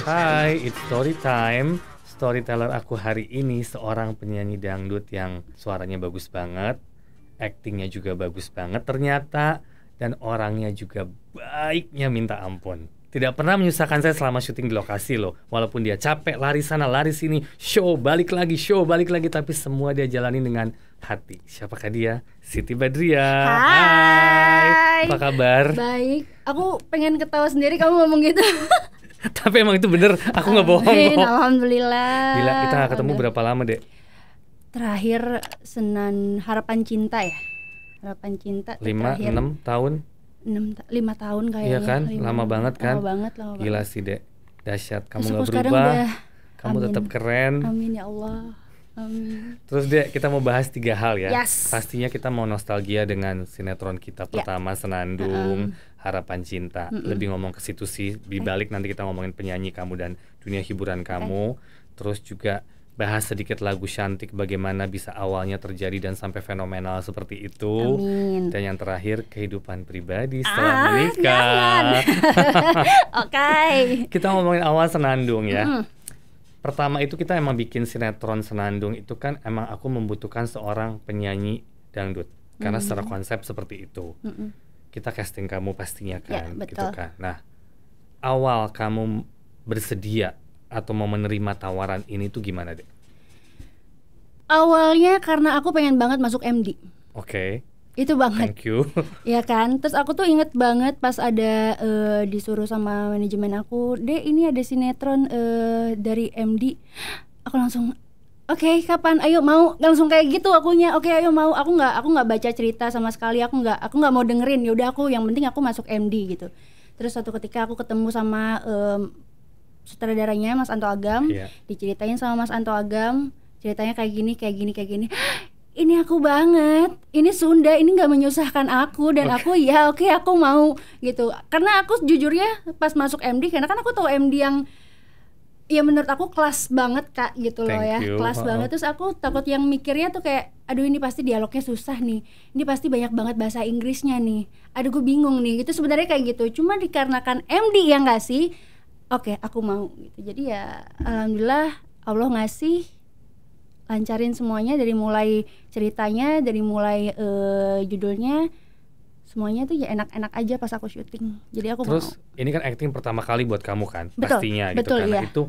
Hai, it's story time. Storyteller aku hari ini seorang penyanyi dangdut yang suaranya bagus banget, aktingnya juga bagus banget ternyata, dan orangnya juga baiknya minta ampun. Tidak pernah menyusahkan saya selama syuting di lokasi loh. Walaupun dia capek, lari sana, lari sini, show, balik lagi, tapi semua dia jalani dengan hati. Siapakah dia? Siti Badriah. Hai, apa kabar? Baik, aku pengen ketawa sendiri kamu ngomong gitu. Tapi emang itu bener, aku gak bohong kok. Alhamdulillah. Gila, kita gak ketemu berapa lama dek? Terakhir Senan Harapan Cinta ya. Harapan Cinta 5-6 tahun? 5 tahun kayaknya. Iya kan, lama banget kan? Lama banget. Gila sih dek, dahsyat. Kamu terus gak berubah, kamu amin. tetap keren. Amin ya Allah. Amin. Terus dek, kita mau bahas 3 hal ya. Yes. Pastinya kita mau nostalgia dengan sinetron kita pertama, Senandung, Harapan Cinta. Lebih ngomong ke situ sih. Di balik nanti kita ngomongin penyanyi kamu dan dunia hiburan kamu. Terus juga bahas sedikit lagu Cantik, bagaimana bisa awalnya terjadi dan sampai fenomenal seperti itu. Amin. Dan yang terakhir kehidupan pribadi setelah menikah. Oke. Kita ngomongin awal Senandung ya. Pertama itu kita emang bikin sinetron Senandung itu kan emang aku membutuhkan seorang penyanyi dangdut. Karena secara konsep seperti itu. Kita casting kamu pastinya kan, ya, betul. gitu kan. Nah, awal kamu bersedia atau mau menerima tawaran ini tuh gimana deh? Awalnya karena aku pengen banget masuk MD. Oke. Itu banget. Thank you. Ya kan, terus aku tuh inget banget pas ada disuruh sama manajemen aku, Dek ini ada sinetron dari MD. Aku langsung oke, kapan? Ayo mau, langsung kayak gitu akunya. Oke, ayo mau. Aku nggak baca cerita sama sekali. Aku nggak mau dengerin. Ya udah aku yang penting aku masuk MD gitu. Terus suatu ketika aku ketemu sama sutradaranya Mas Anto Agam, diceritain sama Mas Anto Agam, ceritanya kayak gini. Ini aku banget, ini Sunda, ini nggak menyusahkan aku dan aku aku mau gitu. Karena aku jujurnya pas masuk MD, karena kan aku tahu MD yang ya menurut aku kelas banget Kak gitu loh ya, kelas banget. Terus aku takut yang mikirnya tuh kayak, aduh ini pasti dialognya susah nih, ini pasti banyak banget bahasa Inggrisnya nih, aduh gue bingung nih. Itu sebenarnya kayak gitu, cuma dikarenakan MD yang ngasih, oke, aku mau gitu. Jadi ya alhamdulillah Allah ngasih, lancarin semuanya dari mulai ceritanya, dari mulai judulnya, semuanya tuh ya enak-enak aja pas aku syuting. Jadi aku terus mau. Ini kan acting pertama kali buat kamu kan, Betul, pastinya betul, gitu kan. iya. Itu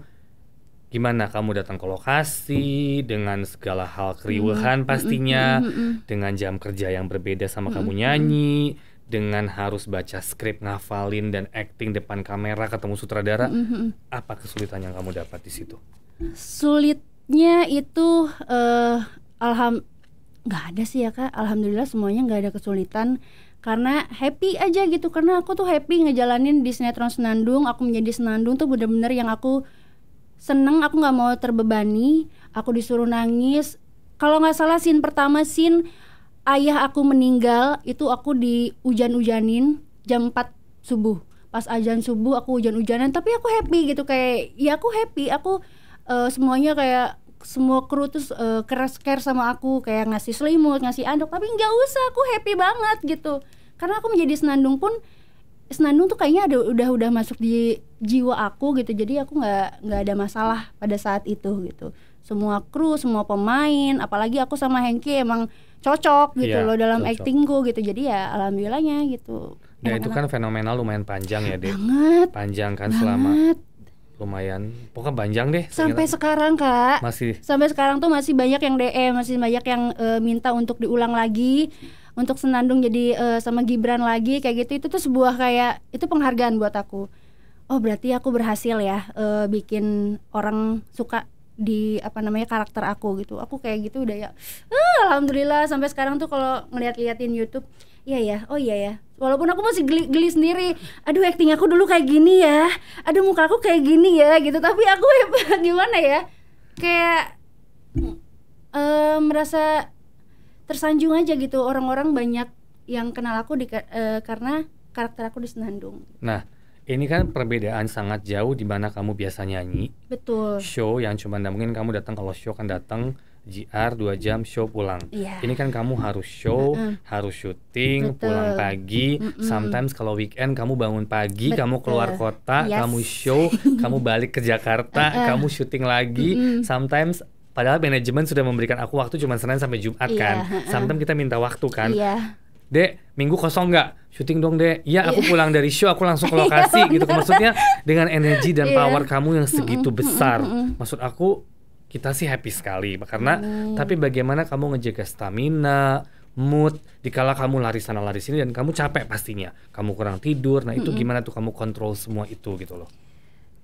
gimana kamu datang ke lokasi dengan segala hal keriuhan pastinya, dengan jam kerja yang berbeda sama kamu nyanyi, dengan harus baca skrip, ngafalin dan acting depan kamera, ketemu sutradara. Apa kesulitan yang kamu dapat di situ? Sulitnya itu nggak ada sih ya Kak. Alhamdulillah semuanya nggak ada kesulitan. Karena happy aja gitu. Karena aku tuh happy ngejalanin di sinetron Senandung. Aku menjadi Senandung tuh bener-bener yang aku seneng. Aku gak mau terbebani. Aku disuruh nangis. Kalau gak salah scene pertama, scene ayah aku meninggal, itu aku dihujan-hujanin jam 4 subuh. Pas azan subuh aku hujan-hujanan. Tapi aku happy gitu. Kayak ya aku happy. Aku semuanya kayak semua kru terus care sama aku, kayak ngasih selimut, ngasih anduk, tapi nggak usah, aku happy banget gitu. Karena aku menjadi Senandung pun, Senandung tuh kayaknya udah masuk di jiwa aku gitu. Jadi aku nggak ada masalah pada saat itu gitu. Semua kru, semua pemain, apalagi aku sama Hengki emang cocok gitu loh dalam actingku gitu. Jadi ya alhamdulillahnya gitu. Nah itu kan fenomenal lumayan panjang ya Dek. Panjang kan banget. Selama lumayan, pokoknya panjang deh. Sampai sekarang Kak, sampai sekarang tuh masih banyak yang DM, masih banyak yang minta untuk diulang lagi, untuk Senandung jadi sama Gibran lagi kayak gitu. Itu tuh sebuah kayak, itu penghargaan buat aku. Oh berarti aku berhasil ya bikin orang suka di karakter aku gitu. Aku kayak gitu udah ya alhamdulillah. Sampai sekarang tuh kalau ngeliat-liatin YouTube, oh iya ya, walaupun aku masih geli sendiri, aduh acting aku dulu kayak gini ya, aduh muka aku kayak gini ya gitu. Tapi aku gimana ya, kayak merasa tersanjung aja gitu. Orang-orang banyak yang kenal aku karena karakter aku di Senandung. Nah Ini kan perbedaan sangat jauh di mana kamu biasa nyanyi, Betul. show yang cuma mungkin kamu datang, kalau show kan datang JR 2 jam show pulang. Iya. Ini kan kamu harus show, harus syuting, Betul. pulang pagi. Sometimes kalau weekend kamu bangun pagi, kamu keluar Betul. kota, Yes. kamu show, kamu balik ke Jakarta, kamu syuting lagi. Sometimes padahal manajemen sudah memberikan aku waktu cuma Senin sampai Jumat Iya, kan. Sometimes kita minta waktu kan. Iya. Dek, minggu kosong nggak? Syuting dong, Dek. Iya, aku pulang dari show, aku langsung ke lokasi gitu. Maksudnya dengan energi dan power kamu yang segitu besar. Maksud aku, kita sih happy sekali. Karena, tapi bagaimana kamu ngejaga stamina, mood, dikala kamu lari sana lari sini dan kamu capek pastinya. Kamu kurang tidur, nah itu gimana tuh kamu kontrol semua itu gitu loh.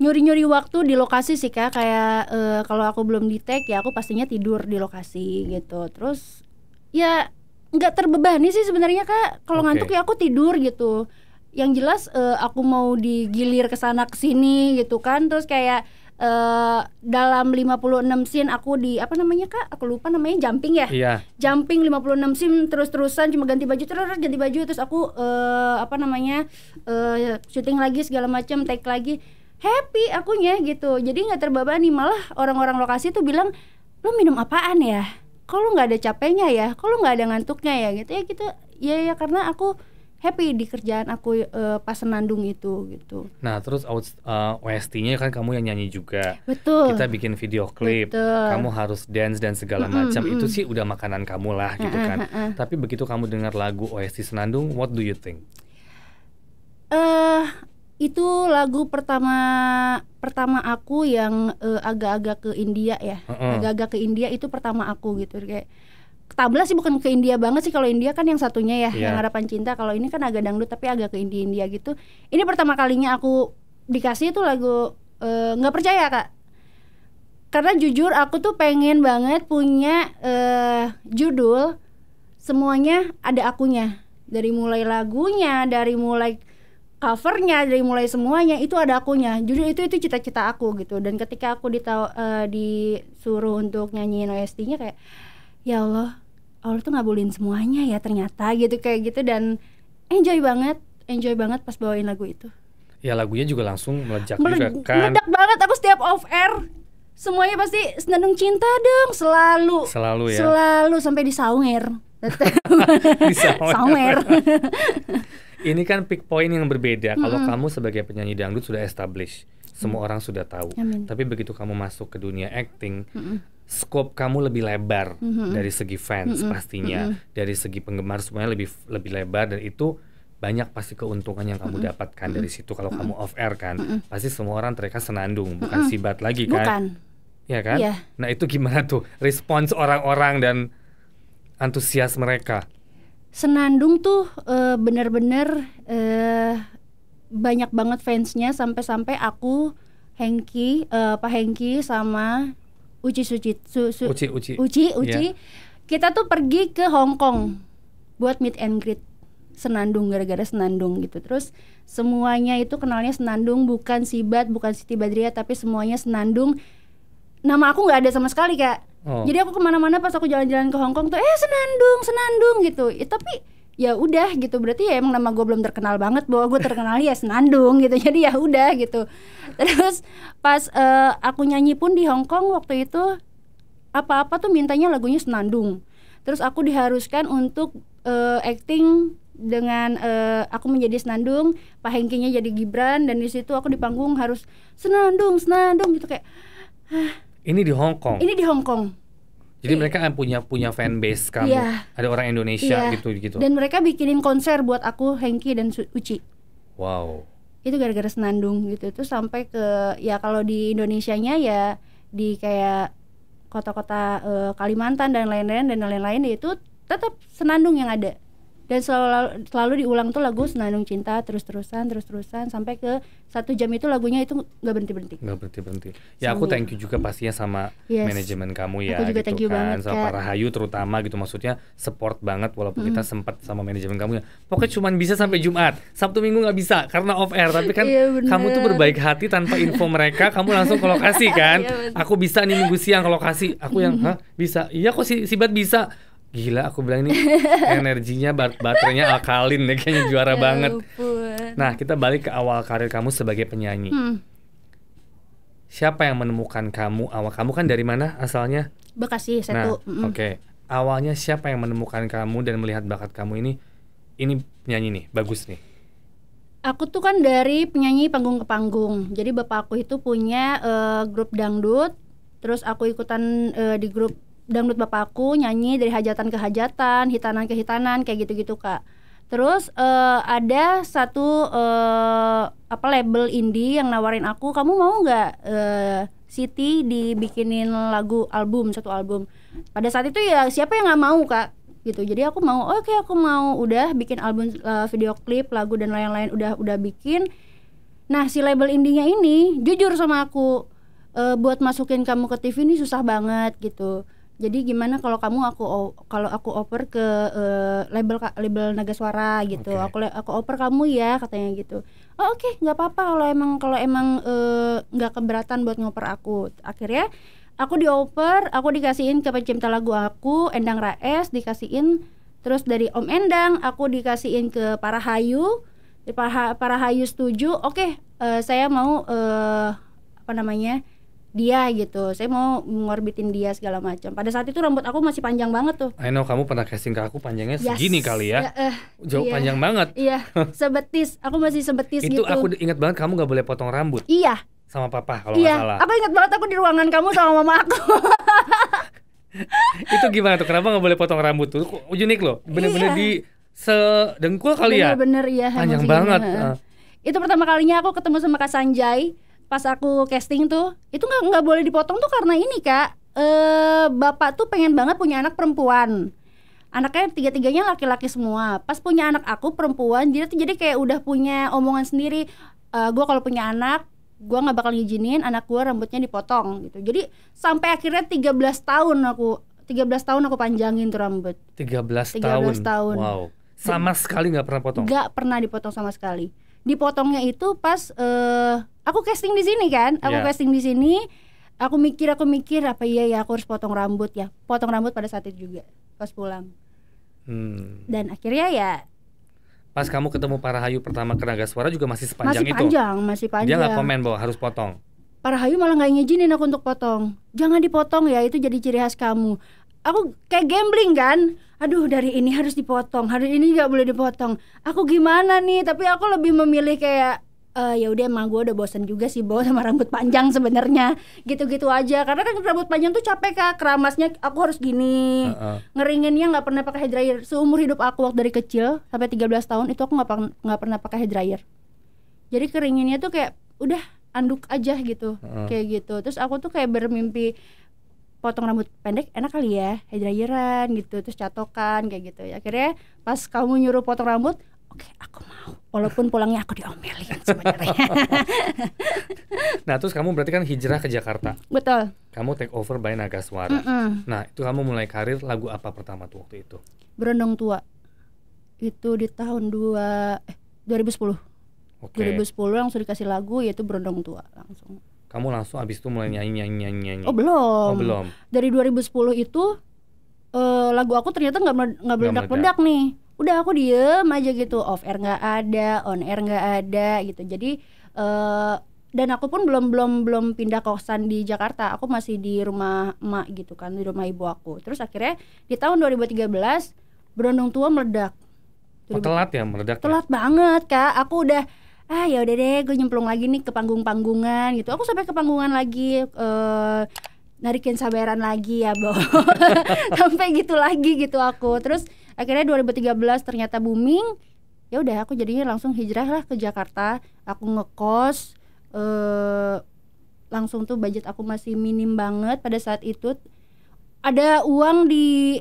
Nyuri-nyuri waktu di lokasi sih Kak, kayak kalau aku belum di tag ya aku pastinya tidur di lokasi gitu. Terus ya nggak terbebani sih sebenarnya Kak. Kalau Oke. ngantuk ya aku tidur gitu. Yang jelas aku mau digilir ke sana ke sini gitu kan. Terus kayak dalam 56 scene aku di apa namanya Kak? Aku lupa namanya, jumping ya. Iya. Jumping 56 scene terus-terusan, cuma ganti baju ganti baju, terus aku syuting lagi segala macam, take lagi. Happy akunya gitu. Jadi nggak terbebani, malah orang-orang lokasi tuh bilang, "Lo minum apaan ya? Kok lo nggak ada capeknya ya? Kok lo nggak ada ngantuknya ya?" Gitu ya gitu. Ya karena aku happy di kerjaan aku pas senandung itu gitu. Nah, terus OST-nya kan kamu yang nyanyi juga. Betul. Kita bikin video klip, Betul. kamu harus dance dan segala macam. Itu sih udah makanan kamu lah gitu kan. Tapi begitu kamu dengar lagu OST Senandung, what do you think? Itu lagu pertama aku yang agak-agak ke India ya. Agak-agak ke India itu pertama aku gitu. Kayak Tabla sih bukan ke India banget sih, kalau India kan yang satunya ya, yang Harapan Cinta. Kalau ini kan agak dangdut tapi agak ke India gitu. Ini pertama kalinya aku dikasih itu lagu, nggak percaya Kak. Karena jujur aku tuh pengen banget punya judul semuanya ada akunya. Dari mulai lagunya, dari mulai covernya, dari mulai semuanya itu ada akunya. Judul itu cita-cita aku gitu. Dan ketika aku disuruh untuk nyanyiin OST-nya kayak, ya Allah tuh ngabulin semuanya ya ternyata gitu, kayak gitu. Dan enjoy banget pas bawain lagu itu. Ya lagunya juga langsung meledak juga kan. Meledak banget, aku setiap off air semuanya pasti Senandung Cinta dong, selalu Ya. Selalu sampai di sawer. Sawer. Ini kan pick point yang berbeda. Kalau kamu sebagai penyanyi dangdut sudah establish, semua orang sudah tahu. Amin. Tapi begitu kamu masuk ke dunia acting, scope kamu lebih lebar dari segi fans pastinya, dari segi penggemar semuanya lebih lebar, dan itu banyak pasti keuntungan yang kamu dapatkan dari situ. Kalau kamu off air kan, pasti semua orang teriak Senandung, bukan Sibat lagi kan? Bukan. Ya kan? Iya. Nah itu gimana tuh respons orang-orang dan antusias mereka? Senandung tuh bener-bener banyak banget fansnya, sampai aku Pak Hengki sama Uci. Yeah. Kita tuh pergi ke Hong Kong buat meet and greet Senandung, gara-gara Senandung gitu. Terus semuanya itu kenalnya Senandung, bukan Sibat, bukan Siti Badriah, tapi semuanya Senandung. Nama aku nggak ada sama sekali Kak. Jadi aku kemana-mana pas aku jalan-jalan ke Hong Kong tuh Senandung gitu. Tapi ya udah gitu, berarti ya emang nama gue belum terkenal banget bahwa gue terkenal ya Senandung gitu. Jadi ya udah gitu. Terus pas aku nyanyi pun di Hong Kong waktu itu, apa-apa tuh mintanya lagunya Senandung. Terus aku diharuskan untuk acting dengan aku menjadi Senandung, Pak Hengkinya jadi Gibran, dan di situ aku di panggung harus Senandung gitu kayak. Ini di Hong Kong. Ini di Hong Kong. Jadi mereka kan punya fan base kamu. Iya. Ada orang Indonesia Iya. gitu. Dan mereka bikinin konser buat aku, Hengki dan Uci. Wow. Itu gara-gara Senandung gitu. Terus sampai ke ya kalau di Indonesianya ya di kayak kota-kota Kalimantan dan lain-lain itu tetap Senandung yang ada. Dan selalu diulang tuh lagu Senandung Cinta terus-terusan sampai ke 1 jam itu lagunya itu nggak berhenti. Ya aku thank you juga pastinya sama manajemen kamu ya. Aku juga gitu thank you kan, banget, sama Kak. Pak Rahayu terutama gitu, maksudnya support banget walaupun kita sempat sama manajemen kamu ya. Pokoknya cuma bisa sampai Jumat, Sabtu Minggu nggak bisa karena off air. Tapi kan Iya, bener. kamu tuh berbaik hati tanpa info mereka, kamu langsung ke lokasi kan. Iya, bener. Aku bisa nih Minggu siang ke lokasi. Aku yang bisa. Iya kok Sibat bisa. Gila, aku bilang ini energinya baterainya alkalin deh, kayaknya juara banget. Ampun. Nah, kita balik ke awal karir kamu sebagai penyanyi. Siapa yang menemukan kamu? Awal kamu kan dari mana asalnya? Bekasi Nah, satu. oke. Awalnya siapa yang menemukan kamu dan melihat bakat kamu ini penyanyi nih, bagus nih. Aku tuh kan dari penyanyi panggung ke panggung. Jadi bapak aku itu punya grup dangdut. Terus aku ikutan di grup dangdut bapak aku, nyanyi dari hajatan ke hajatan, hitanan ke hitanan, kayak gitu-gitu Kak. Terus ada satu label indie yang nawarin aku, kamu mau nggak Siti dibikinin satu album. Pada saat itu ya siapa yang nggak mau Kak, gitu. Jadi aku mau, oke, aku mau, udah bikin album, video klip, lagu dan lain-lain udah bikin. Nah si label indinya ini jujur sama aku, buat masukin kamu ke TV ini susah banget gitu. Jadi gimana kalau aku oper ke label Naga Suara gitu. Okay. Aku oper kamu ya, katanya gitu. Oh oke, nggak apa-apa kalau emang nggak keberatan buat ngoper aku. Akhirnya aku dioper, aku dikasihin ke pencipta lagu aku, Endang Raes, dikasihin. Terus dari Om Endang aku dikasihin ke Parahayu. Parahayu setuju. Oke, saya mau dia gitu, saya mau ngorbitin dia segala macam. Pada saat itu rambut aku masih panjang banget tuh. I know, kamu pernah casting ke aku panjangnya segini kali ya. Jauh, iya. panjang banget. Iya, sebetis, aku masih sebetis itu gitu. Aku ingat banget kamu gak boleh potong rambut. Iya. Sama papa kalau nggak salah. Aku ingat banget aku di ruangan kamu sama mama aku. Itu gimana tuh, kenapa gak boleh potong rambut tuh? Unik loh, bener-bener di sedengkul kali ya. Bener-bener iya. Panjang banget. Itu pertama kalinya aku ketemu sama Kak Sanjay. Pas aku casting tuh, itu nggak boleh dipotong tuh karena ini Kak, bapak tuh pengen banget punya anak perempuan. Anaknya tiga-tiganya laki-laki semua. Pas punya anak aku perempuan, jadi kayak udah punya omongan sendiri. Gue kalau punya anak, gue nggak bakal ngizinin anak gue rambutnya dipotong gitu. Jadi sampai akhirnya 13 tahun aku panjangin tuh rambut. 13 tahun. Wow. Sama sekali nggak pernah potong. Nggak pernah dipotong sama sekali. Dipotongnya itu pas aku casting di sini kan. Casting di sini, aku mikir apa iya ya aku harus potong rambut ya. Potong rambut pada saat itu juga pas pulang. Dan akhirnya ya pas kamu ketemu Parahayu pertama ke Naga Suara juga masih sepanjang itu. Masih panjang. Dia nggak komen bahwa harus potong. Parahayu malah nggak ngizinin aku untuk potong. Jangan dipotong ya, itu jadi ciri khas kamu. Aku kayak gambling kan. Aduh, dari ini harus dipotong, hari ini nggak boleh dipotong. Aku gimana nih? Tapi aku lebih memilih kayak ya udah, emang gue udah bosan juga sih bawa sama rambut panjang sebenarnya. Gitu-gitu aja. Karena kan rambut panjang tuh capek Kak, keramasnya aku harus gini. Ngeringinnya nggak pernah pakai hair dryer. Seumur hidup aku waktu dari kecil sampai 13 tahun itu aku nggak pernah pakai hair dryer. Jadi keringinnya tuh kayak udah anduk aja gitu. Kayak gitu. Terus aku tuh kayak bermimpi potong rambut pendek enak kali ya, hair dryeran gitu, terus catokan kayak gitu ya. Akhirnya pas kamu nyuruh potong rambut, oke, aku mau. Walaupun pulangnya aku diomelin sebenarnya. Nah, terus kamu berarti kan hijrah ke Jakarta. Betul. Kamu take over by Naga Suara. Nah, itu kamu mulai karir, lagu apa pertama tuh waktu itu? Berondong Tua. Itu di tahun 2010. 2010 langsung dikasih lagu, yaitu Berondong Tua langsung. Kamu langsung abis itu mulai nyanyi. Oh belum. Dari 2010 itu lagu aku ternyata nggak meledak-meledak nih. Udah aku diem aja gitu, off air nggak ada, on air nggak ada gitu. Jadi dan aku pun belum pindah kosan di Jakarta. Aku masih di rumah emak gitu kan, di rumah ibu aku. Terus akhirnya di tahun 2013 Berondong Tua meledak. Telat ya meledak. Telat banget Kak. Aku udah ya udah deh, gue nyemplung lagi nih ke panggung-panggungan gitu. Aku sampai ke panggungan lagi, narikin sabaran lagi ya Bo. Sampai gitu lagi gitu aku. Terus akhirnya 2013 ternyata booming. Ya udah aku jadinya langsung hijrah lah ke Jakarta. Aku ngekos, langsung tuh budget aku masih minim banget pada saat itu. Ada uang di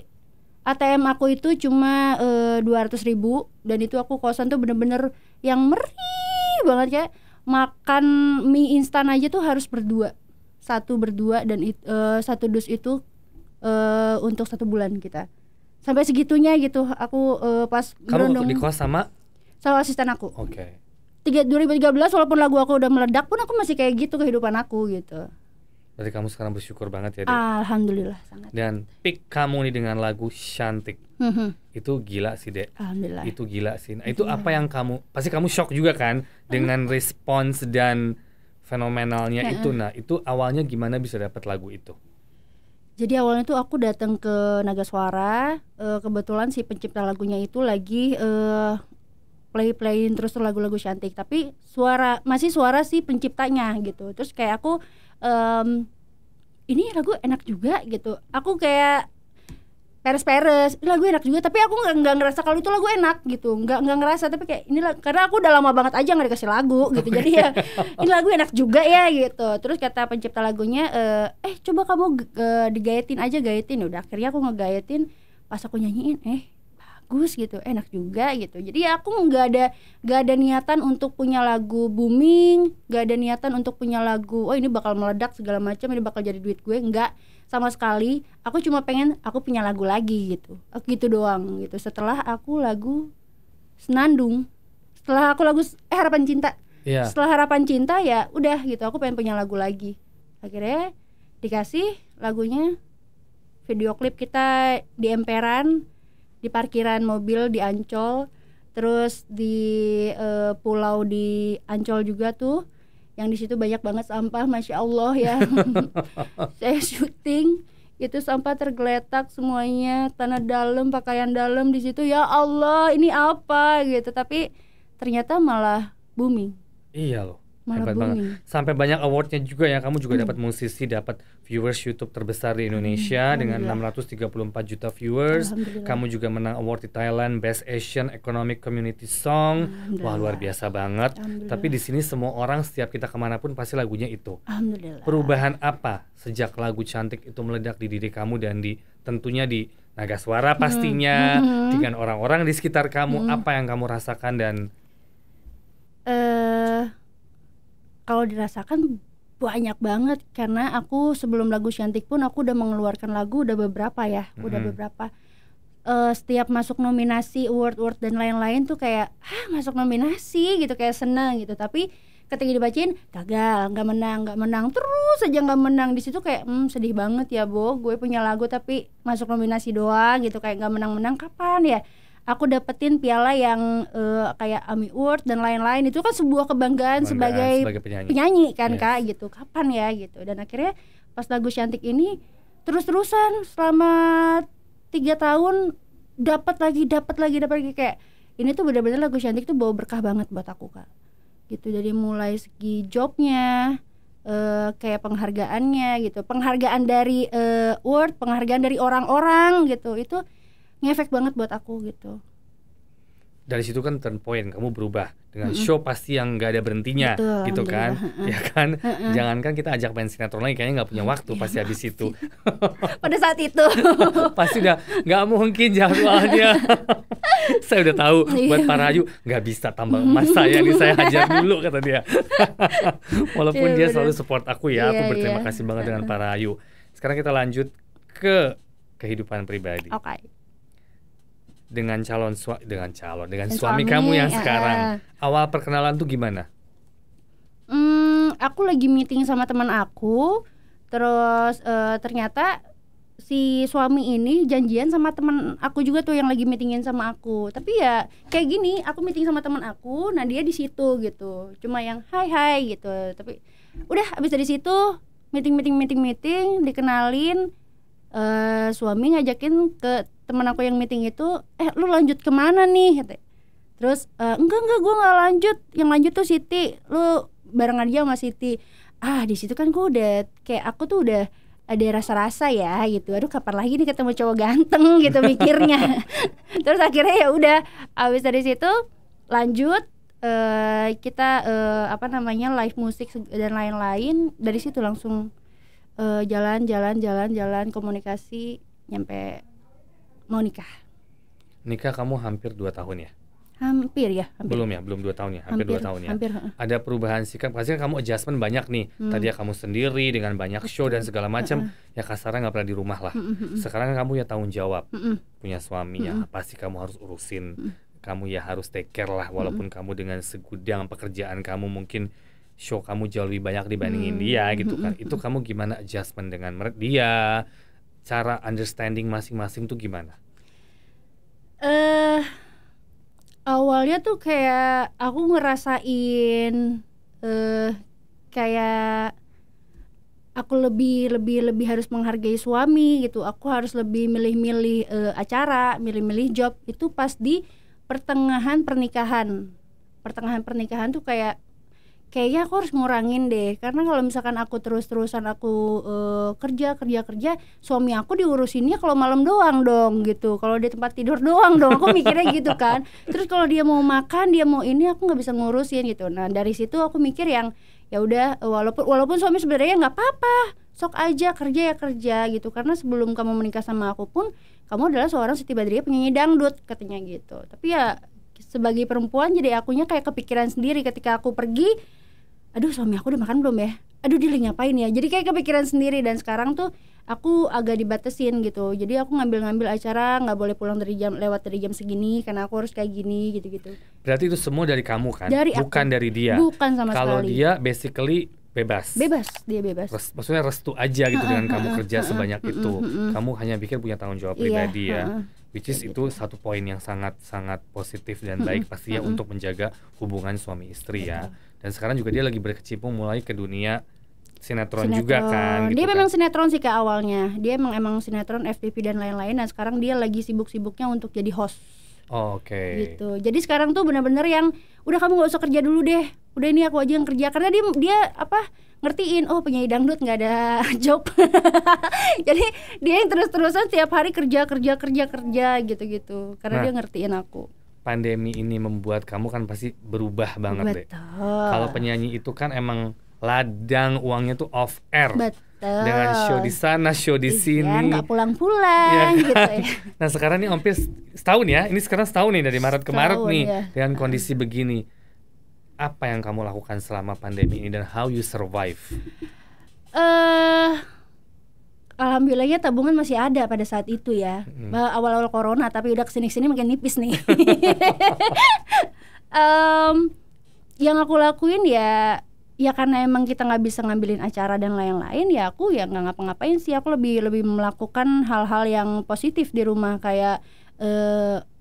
ATM aku itu cuma 200.000, dan itu aku kosan tuh bener-bener yang meri banget, kayak makan mie instan aja tuh harus satu berdua, dan satu dus itu untuk 1 bulan kita. Sampai segitunya gitu aku pas kamu di kos sama asisten aku. Oke. 2013 walaupun lagu aku udah meledak pun aku masih kayak gitu kehidupan aku gitu. Berarti kamu sekarang bersyukur banget ya, Dek. Alhamdulillah sangat. Dan pick kamu nih dengan lagu Cantik. Itu gila sih, Dek. Alhamdulillah. Itu gila sih. Nah, itu apa yang pasti kamu shock juga kan dengan respons dan fenomenalnya itu. Nah, itu awalnya gimana bisa dapat lagu itu? Jadi awalnya tuh aku datang ke Naga Suara, kebetulan si pencipta lagunya itu lagi playin terus lagu-lagu Cantik, tapi masih suara si penciptanya gitu. Terus kayak aku ini lagu enak juga gitu. Aku kayak peres-peres, ini lagu enak juga, tapi aku nggak ngerasa kalau itu lagu enak gitu, nggak ngerasa, tapi kayak ini karena aku udah lama banget aja nggak dikasih lagu gitu, jadi ya ini lagu enak juga ya gitu. Terus kata pencipta lagunya, coba kamu digayetin aja, gayetin. Udah akhirnya aku ngegayetin, pas aku nyanyiin, bagus gitu, enak juga gitu. Jadi ya aku nggak ada niatan untuk punya lagu booming, nggak ada niatan untuk punya lagu ini bakal meledak segala macam, ini bakal jadi duit gue, nggak sama sekali. Aku cuma pengen aku punya lagu lagi gitu, gitu doang gitu. Setelah aku lagu Senandung, setelah aku lagu Harapan Cinta, setelah Harapan Cinta ya udah gitu, aku pengen punya lagu lagi. Akhirnya dikasih lagunya, video klip kita di emperan, di parkiran mobil di Ancol, terus di pulau di Ancol juga tuh, yang di situ banyak banget sampah, masya Allah ya. Saya syuting itu sampah tergeletak semuanya, tanah dalam, pakaian dalam di situ, ya Allah ini apa gitu, tapi ternyata malah booming. Iya loh. Hebat banget. Sampai banyak awardnya juga ya. Kamu juga dapat musisi, dapat viewers YouTube terbesar di Indonesia dengan 634 juta viewers. Kamu juga menang award di Thailand Best Asian Economic Community Song. Wah, luar biasa banget. Tapi di sini semua orang, setiap kita kemanapun pasti lagunya itu. Alhamdulillah. Perubahan apa sejak lagu Cantik itu meledak di diri kamu dan tentunya di Naga Suara pastinya, dengan orang-orang di sekitar kamu, apa yang kamu rasakan? Dan kalau dirasakan banyak banget, karena aku sebelum lagu Cantik pun aku udah mengeluarkan lagu udah beberapa ya, setiap masuk nominasi award dan lain-lain tuh kayak masuk nominasi gitu, kayak seneng gitu, tapi ketika dibacain gagal, nggak menang terus aja nggak menang. Di situ kayak sedih banget ya, gue punya lagu tapi masuk nominasi doang gitu, kayak nggak menang. Kapan ya aku dapetin piala yang kayak AMI Award dan lain-lain? Itu kan sebuah kebanggaan sebagai penyanyi kan, Kak gitu. Kapan ya gitu. Dan akhirnya pas lagu Cantik ini terus-terusan selama 3 tahun dapat lagi kayak ini tuh benar-benar lagu Cantik tuh bawa berkah banget buat aku, Kak gitu. Dari mulai segi jobnya, kayak penghargaannya gitu, penghargaan dari award, penghargaan dari orang-orang gitu, itu ngefek banget buat aku gitu. Dari situ kan turn point, kamu berubah dengan show pasti yang nggak ada berhentinya. Betul, gitu kan, ya kan. Jangankan kita ajak main sinetron lagi, kayaknya nggak punya waktu pasti habis itu. Pada saat itu pasti udah nggak mungkin jadwalnya. Saya udah tahu buat Pak Rayu nggak bisa tambang emas saya nih, saya hajar dulu kata dia. Walaupun dia selalu support aku ya, aku berterima kasih banget dengan Pak Rayu. Sekarang kita lanjut ke kehidupan pribadi. Dengan suami kamu yang sekarang. Awal perkenalan tuh gimana? Aku lagi meeting sama teman aku, terus ternyata si suami ini janjian sama teman aku juga tuh yang lagi meetingin sama aku. Tapi ya kayak gini, aku meeting sama teman aku, nah dia di situ gitu, cuma yang hai gitu. Tapi udah abis dari situ meeting dikenalin, suami ngajakin ke teman aku yang meeting itu, lu lanjut kemana nih? Terus enggak gue nggak lanjut, yang lanjut tuh Siti, lu barengan aja sama Siti. Di situ kan gue udah kayak, aku tuh udah ada rasa-rasa ya gitu, aduh kapan lagi nih ketemu cowok ganteng gitu mikirnya. Terus akhirnya ya udah, abis dari situ lanjut kita live musik dan lain-lain. Dari situ langsung jalan komunikasi nyampe mau nikah. Nikah kamu hampir 2 tahun ya? Hampir. Belum 2 tahun ya? Hampir 2 tahun ya? Hampir. Ada perubahan sikap, pasti kan kamu adjustment banyak nih. Tadi kamu sendiri dengan banyak show dan segala macam, ya kasarnya nggak pernah di rumah lah. Sekarang kamu ya tanggung jawab, punya suami ya, pasti kamu harus urusin. Kamu ya harus take care lah, walaupun kamu dengan segudang pekerjaan kamu mungkin show kamu jauh lebih banyak dibandingin dia gitu kan. Itu kamu gimana adjustment dengan dia? Cara understanding masing-masing tuh gimana? Awalnya tuh kayak aku ngerasain kayak aku lebih harus menghargai suami gitu. Aku harus lebih milih-milih acara, milih-milih job. Itu pas di pertengahan pernikahan tuh kayaknya aku harus ngurangin deh, karena kalau misalkan aku terus-terusan aku kerja, suami aku diurusinnya kalau malam doang dong gitu, kalau di tempat tidur doang dong, aku mikirnya gitu kan. Terus kalau dia mau makan, dia mau ini, aku nggak bisa ngurusin gitu. Nah dari situ aku mikir yang ya udah, walaupun suami sebenarnya nggak apa-apa, sok aja kerja gitu, karena sebelum kamu menikah sama aku pun kamu adalah seorang Siti Badriah penyanyi dangdut katanya gitu. Tapi ya sebagai perempuan jadi akunya kayak kepikiran sendiri ketika aku pergi, aduh suami aku udah makan belum ya, aduh dia lagi ngapain ya, jadi kayak kepikiran sendiri. Dan sekarang tuh aku agak dibatesin gitu, jadi aku ngambil acara nggak boleh pulang lewat dari jam segini karena aku harus kayak gini gitu. Berarti itu semua dari kamu kan? Bukan aku. dari dia? Bukan sama Kalau sekali. dia basically bebas, dia bebas. Maksudnya restu aja gitu dengan kamu kerja sebanyak itu. Kamu hanya pikir punya tanggung jawab pribadi ya. Which is itu satu poin yang sangat positif dan baik pastinya untuk menjaga hubungan suami istri ya. Dan sekarang juga dia lagi berkecimpung mulai ke dunia sinetron juga kan gitu. Dia memang sinetron sih Kak awalnya. Dia emang sinetron, FTV dan lain-lain. Dan sekarang dia lagi sibuk-sibuknya untuk jadi host. Oke. Gitu. Jadi sekarang tuh benar-benar yang udah kamu nggak usah kerja dulu deh. Udah ini aku aja yang kerja, karena dia ngertiin, oh penyanyi dangdut nggak ada job. Jadi dia yang terus-terusan tiap hari kerja gitu. Karena dia ngertiin aku. Pandemi ini membuat kamu kan pasti berubah banget. Betul. Deh. Kalau penyanyi itu kan emang ladang uangnya tuh off air. Betul. Dengan show di sana, show di sini. Nggak pulang-pulang ya, gitu ya. Nah sekarang ini hampir setahun ya. Ini sekarang setahun nih dari Maret ke Maret nih ya. Dengan kondisi begini. Apa yang kamu lakukan selama pandemi ini dan how you survive? Alhamdulillahnya tabungan masih ada pada saat itu ya. Awal-awal corona, tapi udah kesini-sini makin nipis nih. Yang aku lakuin ya karena emang kita nggak bisa ngambilin acara dan lain-lain, ya aku ya nggak ngapa-ngapain sih. Aku lebih melakukan hal-hal yang positif di rumah, kayak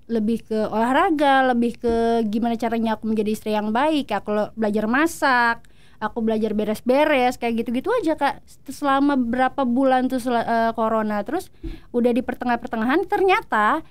lebih ke olahraga, lebih ke gimana caranya aku menjadi istri yang baik. Aku belajar masak, aku belajar beres-beres, kayak gitu-gitu aja Kak. Selama berapa bulan tuh corona. Terus udah di pertengahan ternyata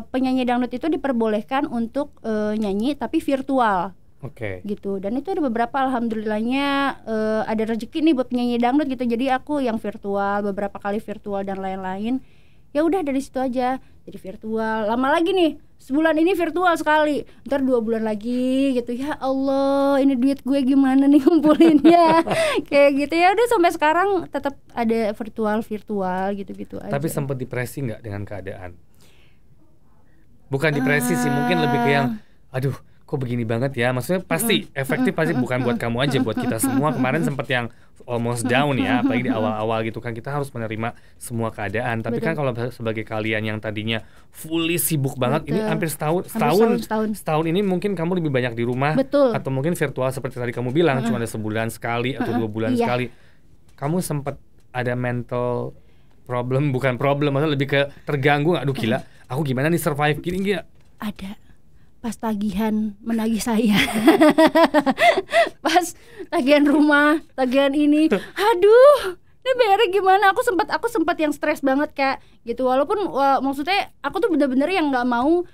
penyanyi dangdut itu diperbolehkan untuk nyanyi tapi virtual. Oke. Gitu. Dan itu ada beberapa, alhamdulillahnya ada rezeki nih buat penyanyi dangdut gitu. Jadi aku yang virtual, beberapa kali virtual dan lain-lain. Ya udah dari situ aja. Jadi virtual. Lama lagi nih, sebulan ini virtual sekali. Ntar 2 bulan lagi gitu. Ya Allah, ini duit gue gimana nih ngumpulinnya. Kayak gitu ya. Udah sampai sekarang tetap ada virtual gitu-gitu aja. Tapi sempat depresi nggak dengan keadaan? Bukan depresi sih, mungkin lebih ke yang aduh kok begini banget ya. Maksudnya pasti efektif, pasti bukan buat kamu aja, buat kita semua. Kemarin sempat yang almost down ya, apalagi di awal-awal gitu kan. Kita harus menerima semua keadaan. Tapi kan kalau sebagai kalian yang tadinya fully sibuk banget, ini hampir setahun ini mungkin kamu lebih banyak di rumah. Betul. Atau mungkin virtual seperti tadi kamu bilang, cuma ada sebulan sekali atau 2 bulan sekali. Kamu sempat ada mental problem, bukan problem, maksudnya lebih ke terganggu. Aduh gila, aku gimana nih survive gini gak? Ada. Pas tagihan menagih saya. Pas tagihan rumah, tagihan ini. Aduh, ini bayarnya gimana? Aku sempat yang stres banget Kak gitu. Walaupun maksudnya aku tuh bener-bener yang nggak mau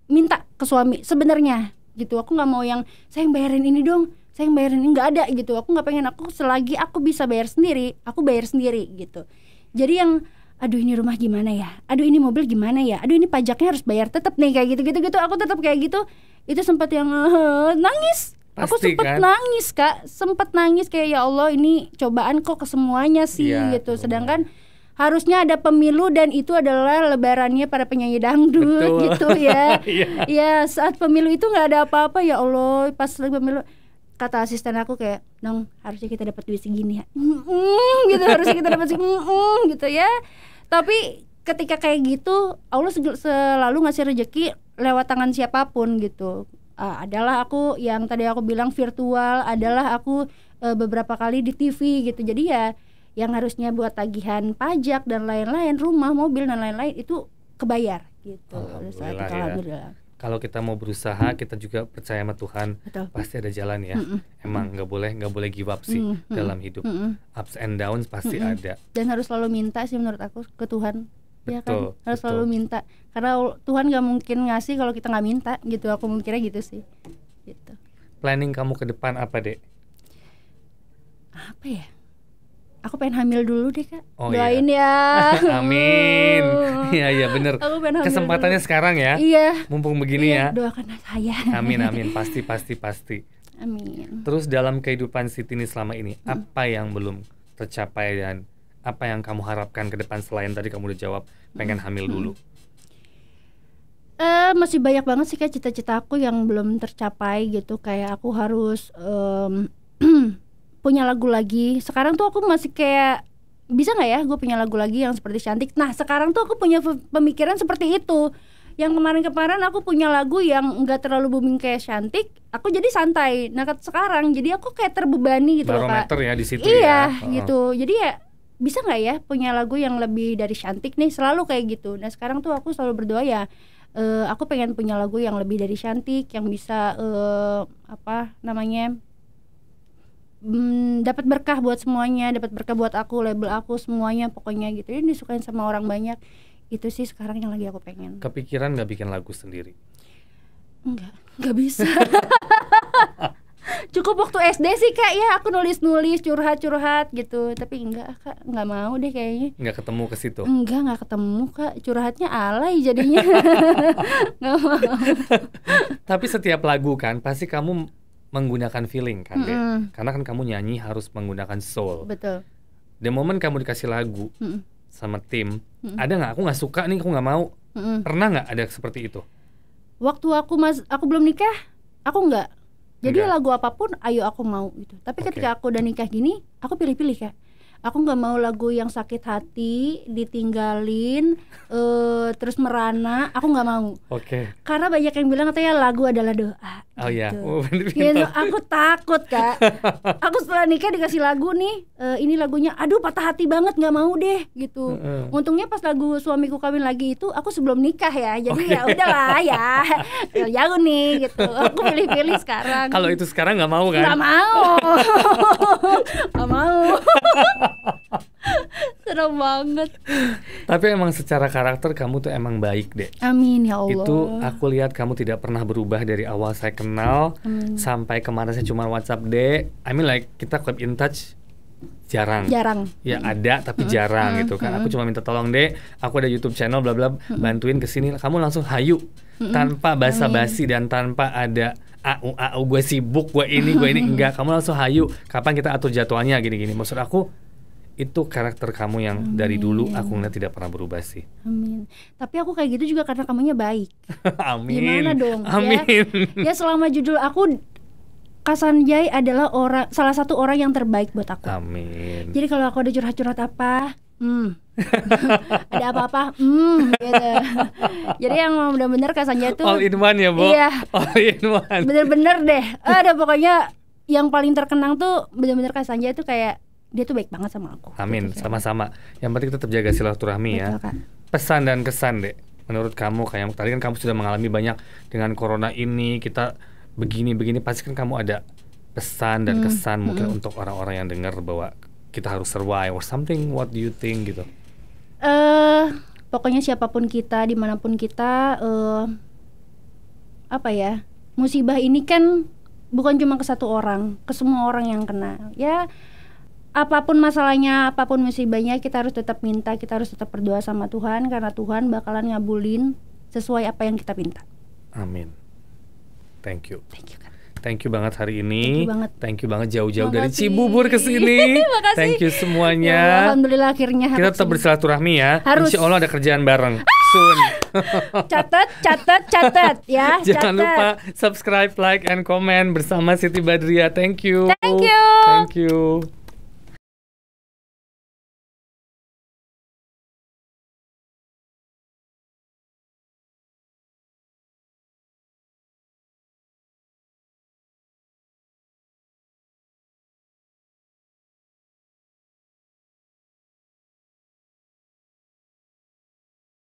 minta ke suami sebenarnya gitu. Aku nggak mau yang saya yang bayarin ini dong, saya yang bayarin ini, nggak ada gitu. Aku nggak pengen. Aku selagi aku bisa bayar sendiri, aku bayar sendiri gitu. Jadi yang aduh ini rumah gimana ya, aduh ini mobil gimana ya, aduh ini pajaknya harus bayar tetap nih, kayak gitu. Aku tetap kayak gitu. Itu sempat yang nangis. Pasti, aku sempat kan? nangis Kak, sempat nangis kayak ya Allah ini cobaan kok ke semuanya sih gitu. Sedangkan harusnya ada pemilu dan itu adalah lebarannya para penyanyi dangdut. Gitu ya. Ya saat pemilu itu nggak ada apa-apa, ya Allah. Pas pemilu kata asisten aku kayak, Nong harusnya kita dapat duit segini ya, gitu, harusnya kita dapat segini, gitu ya. Tapi ketika kayak gitu, Allah selalu ngasih rezeki lewat tangan siapapun gitu. adalah aku yang tadi aku bilang virtual, adalah aku beberapa kali di TV gitu. Jadi ya yang harusnya buat tagihan pajak dan lain-lain, rumah, mobil dan lain-lain itu kebayar gitu. Alhamdulillah. Kalau kita mau berusaha, kita juga percaya sama Tuhan. Betul. Pasti ada jalan ya. Emang nggak boleh give up sih dalam hidup. Ups and downs pasti ada. Dan harus selalu minta sih menurut aku ke Tuhan. Ya kan, harus selalu minta. Karena Tuhan nggak mungkin ngasih kalau kita nggak minta gitu. Aku mikirnya gitu sih. Gitu. Planning kamu ke depan apa, Dek? Apa ya? Aku pengen hamil dulu deh, Kak. Doain ya. Amin. Iya bener. Kesempatannya dulu. Sekarang ya. Iya. Mumpung begini ya. Doakan saya. Amin. Pasti. Amin. Terus dalam kehidupan Siti ini selama ini, apa yang belum tercapai dan apa yang kamu harapkan ke depan selain tadi kamu udah jawab pengen hamil dulu? Masih banyak banget sih Kak cita-cita aku yang belum tercapai gitu. Kayak aku harus punya lagu lagi. Sekarang tuh aku masih kayak bisa nggak ya gue punya lagu lagi yang seperti Cantik. Nah sekarang tuh aku punya pemikiran seperti itu. Yang kemarin aku punya lagu yang nggak terlalu booming kayak Cantik, aku jadi santai. Nah sekarang jadi aku kayak terbebani gitu loh Kak. Barometer ya di situ ya. Iya gitu. Jadi ya bisa nggak ya punya lagu yang lebih dari Cantik nih, selalu kayak gitu. Nah sekarang tuh aku selalu berdoa ya, aku pengen punya lagu yang lebih dari Cantik, yang bisa dapat berkah buat semuanya, dapat berkah buat aku, label aku, semuanya pokoknya gitu. Ini disukain sama orang banyak. Itu sih sekarang yang lagi aku pengen. Kepikiran nggak bikin lagu sendiri? Nggak bisa. Cukup waktu SD sih Kak ya, aku nulis curhat gitu. Tapi enggak Kak, nggak mau deh kayaknya. Nggak ketemu ke situ? Nggak ketemu Kak, curhatnya alay jadinya. Nggak mau. Tapi setiap lagu kan pasti kamu menggunakan feeling kan deh. Karena kan kamu nyanyi harus menggunakan soul. Betul. The moment kamu dikasih lagu sama tim, ada nggak? Aku nggak suka nih, aku nggak mau. Pernah nggak ada seperti itu? Waktu aku belum nikah, aku nggak. Jadi lagu apapun, ayo aku mau gitu. Tapi ketika aku udah nikah gini, aku pilih-pilih Kak. Aku nggak mau lagu yang sakit hati, ditinggalin, terus merana. Aku nggak mau. Karena banyak yang bilang katanya lagu adalah doa. Oh iya. Ya, aku takut Kak. Aku setelah nikah dikasih lagu nih, ini lagunya, aduh patah hati banget, nggak mau deh gitu. Untungnya pas lagu Suamiku Kawin Lagi itu aku sebelum nikah ya, jadi ya udahlah ya, jauh nih gitu. Aku pilih-pilih sekarang. Kalau itu sekarang nggak mau kan? Nggak mau. Nggak mau. Serem banget. Tapi emang secara karakter kamu tuh emang baik deh. Amin ya Allah. Itu aku lihat kamu tidak pernah berubah dari awal saya kenal sampai kemarin saya cuma WhatsApp deh. I mean like kita keep in touch jarang. Ya ada tapi jarang gitu kan. Aku cuma minta tolong deh, aku ada YouTube channel bla bla, bantuin kesini. Kamu langsung hayu tanpa basa-basi dan tanpa ada gue sibuk, gue ini enggak. Kamu langsung hayu. Kapan kita atur jadwalnya gini-gini. Maksud aku itu karakter kamu yang dari dulu aku ngeliat tidak pernah berubah sih. Amin. Tapi aku kayak gitu juga karena kamunya baik. Amin. Gimana dong? Amin. Ya selama judul aku, Kak Sanjay adalah salah satu orang yang terbaik buat aku. Amin. Jadi kalau aku ada curhat-curhat apa, ada apa-apa, gitu. Jadi yang benar-benar Kak Sanjay tuh all in one ya, Bo? Iya. All in one. Bener-bener deh. Ada pokoknya yang paling terkenang tuh benar-benar Kak Sanjay tuh kayak dia tuh baik banget sama aku. Amin, gitu, sama-sama. Yang penting tetap jaga silaturahmi ya. Kak. Pesan dan kesan deh. Menurut kamu kayak tadi kan kamu sudah mengalami banyak dengan corona ini, kita begini pasti kan kamu ada pesan dan kesan mungkin untuk orang-orang yang dengar bahwa kita harus survive or something. What do you think gitu? Pokoknya siapapun kita, dimanapun kita, apa ya, musibah ini kan bukan cuma ke satu orang, ke semua orang yang kena. Ya apapun masalahnya, apapun musibahnya, kita harus tetap minta, kita harus tetap berdoa sama Tuhan, karena Tuhan bakalan ngabulin sesuai apa yang kita minta. Amin. Thank you. Kak. Thank you banget hari ini. Thank you banget jauh-jauh dari Cibubur ke sini. Thank you semuanya. Ya, alhamdulillah akhirnya kita tetap bersilaturahmi ya. Harus. Insya Allah ada kerjaan bareng. Soon. Catat ya. Jangan lupa subscribe, like, and comment bersama Siti Badriah. Thank you. Thank you. Thank you.